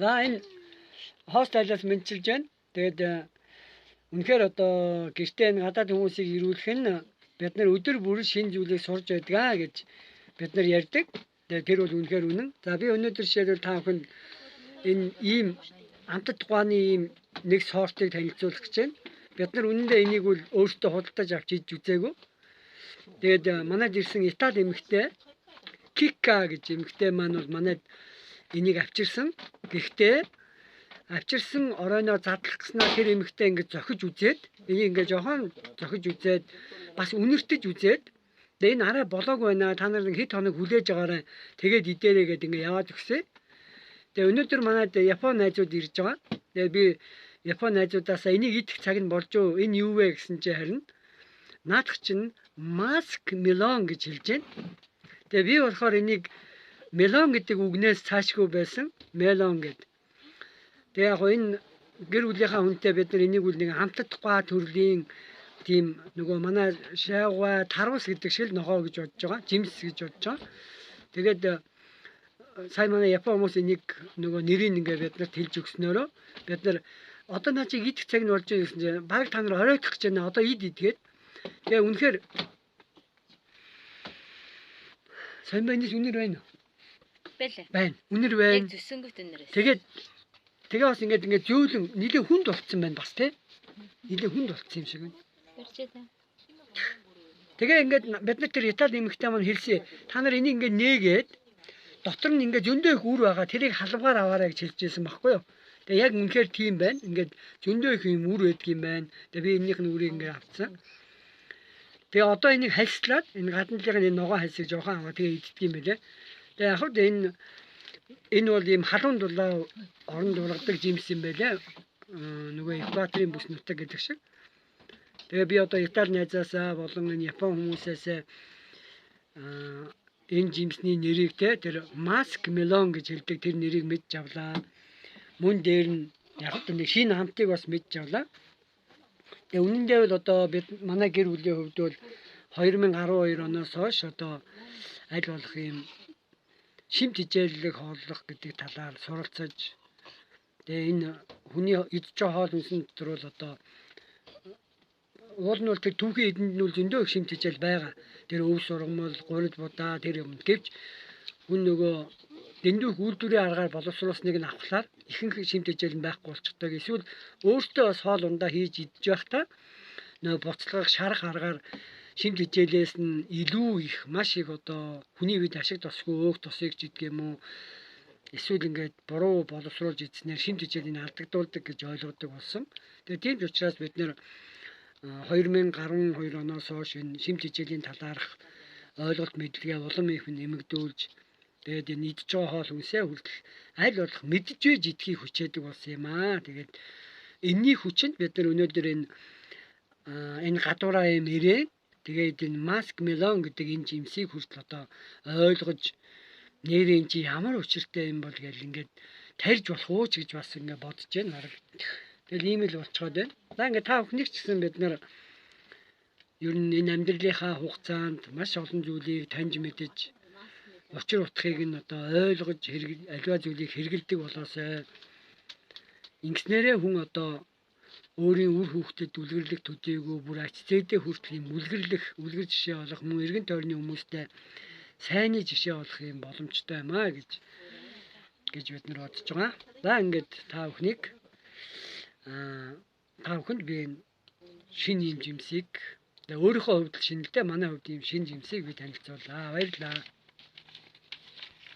За энэ хостайлаас мэдчилж байна. Тэгээд үнэхээр одоо гэртээ энэ гадаад хүмүүсийг ирүүлэх нь бид нар өдөр бүр шинэ зүйлийг сурж байдгаа гэж бид нар ярьдаг. Тэгээд тэр бол үнэхээр үнэн. За би өнөөдөр жишээлбэл та бүхэнд энэ ийм амтд тухайны ийм нэг сортыг танилцуулах гэж байна. Бид нар үнэндээ энийг бол өөртөө худалдаж авч хийж үзээгүй. Тэгээд манайд ирсэн Итали эмэгтэй Кика гэж эмэгтэй маань бол манайд энийг авчирсан. Гэхдээ авчирсан оройноо задлах гэснээр тэр эмэгтэй ингэж зохиж үзээд энийг ингэж жохон зохиж үзээд бас үнэртэж үзээд тэгээ энэ арай болоог байна. Та нар хэд хоног хүлээж байгаарай. Тэгээд идээрэй гэдээ ингэ яваад өгсөн. Тэгээ өнөөдөр манайд Японы найзууд ирж байгаа. Тэгээ би Японы найзуудаасаа энийг идэх цаг нь болж юу? Энэ юу вэ гэсэн чи харин наадах чинь маск мелон гэж хэлж байна. Тэгээ би болохоор энийг мелон гэдэг үгнээс цаашгүй байсан мелон гэд. Тэгээ яг энэ гэр бүлийнхаа хүнтэй бид нар энийг үл нэг амтд тухай төрлийн тийм нөгөө манай шаагуй тарвас гэдэг шиг л ногоо гэж бодож байгаа. Жимс гэж бодож байгаа. Тэгээд сайн манай Япон хүмүүс энийг нөгөө нэрийг ингээ бид нарт хэлж өгснөөрөө бид нар одоо наа чи идэх цаг нь болж байгаа гэсэн чинь баг та нар оройтох гэж байна. Одоо идгээд. Тэгээ үнэхээр сайн байнас үнэр байна уу? Байна. Үнэр байна. Яг зүсэнгүүт үнэрээс. Тэгээ бас ингээд зөөлөн нэлээ хүнд болцсон байна бас тий. Нэлээ хүнд болцсон юм шиг байна. Тэгээ ингээд бид нар тэр Итали эмэгтэй маань хэлсэн. Та нар энийг ингээд нээгээд дотор нь ингээд зөндөө их үр байгаа. Тэрийг халавгаар аваарай гэж хэлжсэн байхгүй юу? Тэгээ яг үнэхээр тийм байна. Ингээд зөндөө их юм үр байдаг юм байна. Тэгээ би энийх нь үрийг ингээд авцсан. Тэгээ одоо энийг хальслаад энэ гаднaalын энэ ногоо хальсыг жоохон аваа тэгээ иддэг юм байлээ. Тэгээ яг хөө энэ бол ийм халуун дулаа орон дургадаг жимс юм байлээ. Нөгөө экваторын бүс нутаг гэдэг шиг. Тэгээ би одоо Итали найзаасаа болон энэ Япон хүмүүсээс энэ жимсний нэрийг тэр маск мелон гэж хэлдэг тэр нэрийг мэдж авлаа. Мөн дээр нь яг л нэг шинэ хамтыг бас мэдж авлаа. Тэгээ үнэндээ бол одоо бид манай гэр бүлийн хувьд бол 2012 оноос хойш одоо аль болох юм шимт хичээллэг хооллох гэдэг талаар суралцаж тэгээ энэ хүний идж байгаа хоол хүнсэн дотор бол одоо уул нь бол тэр түүхийн эдэнд нь зөндөө их шимт хичээл байгаа. Тэр өв сургамал, гурил будаа тэр юм. Гэвч хүн нөгөө дэндүүх үйлдвэрийн аргаар боловсруулсныг нь авахлаар ихэнх шимт хичээл нь байхгүй болчихдог. Эсвэл өөртөө бас хоол ундаа хийж идж байхдаа нөгөө буцалгах шарах аргаар шимт хичээлээс нь илүү их маш их одоо хүний үед ашиг тосгүй өөх тосыг ч идэх юм уу эсвэл ингээд буруу боловсруулж идснээр шимт хичээлийн алдагдуулдаг гэж ойлгодог болсон. Тэгээ тийм ч учраас бид нэр 2012 оноос хойш энэ шимт хичээлийн талаарх ойлголт мэдлэгээ улам их нэмэгдүүлж тэгээд энэ идж байгаа хоол хүнсээ хүртэл аль болох мэдж вэж идэхийг хүчээдэг болсон юм аа. Тэгээд энэний хүчинд бид нар өнөөдөр энэ гадуураа юм ирээ. Тэгээд энэ маск мелон гэдэг энэ жимсийг хүртэл одоо ойлгож нэрийн чи ямар учиртай юм бол гэл ингээд тарьж болох уу ч гэж бас ингээд бодож байна. Тэгэл ийм л болцоод байна. За ингээд та бүхнийг ч гэсэн бид нар ер нь энэ амьдралынхаа хугацаанд маш олон зүйлийг таньж мэдэж учир утгыг нь одоо ойлгож аливаа зүйлийг хэрэгэлдэг болоосай. Ингэснээрээ хүн одоо өөрийн үр хүүхдэд үлгэрлэх төдийгүй бүр ач зээдээ хүртэл юм үлгэр жишээ олох мөн эргэн тойрны хүмүүстэй сайнны жишээ олох юм боломжтой юм аа гэж бид нар бодож байгаа. За ингээд та бүхэнд би шинэ юм жимсийг өөрийнхөө хувьд шинэлдэ манай хувьд ийм шинэ жимсийг би танилцууллаа. Баярлалаа.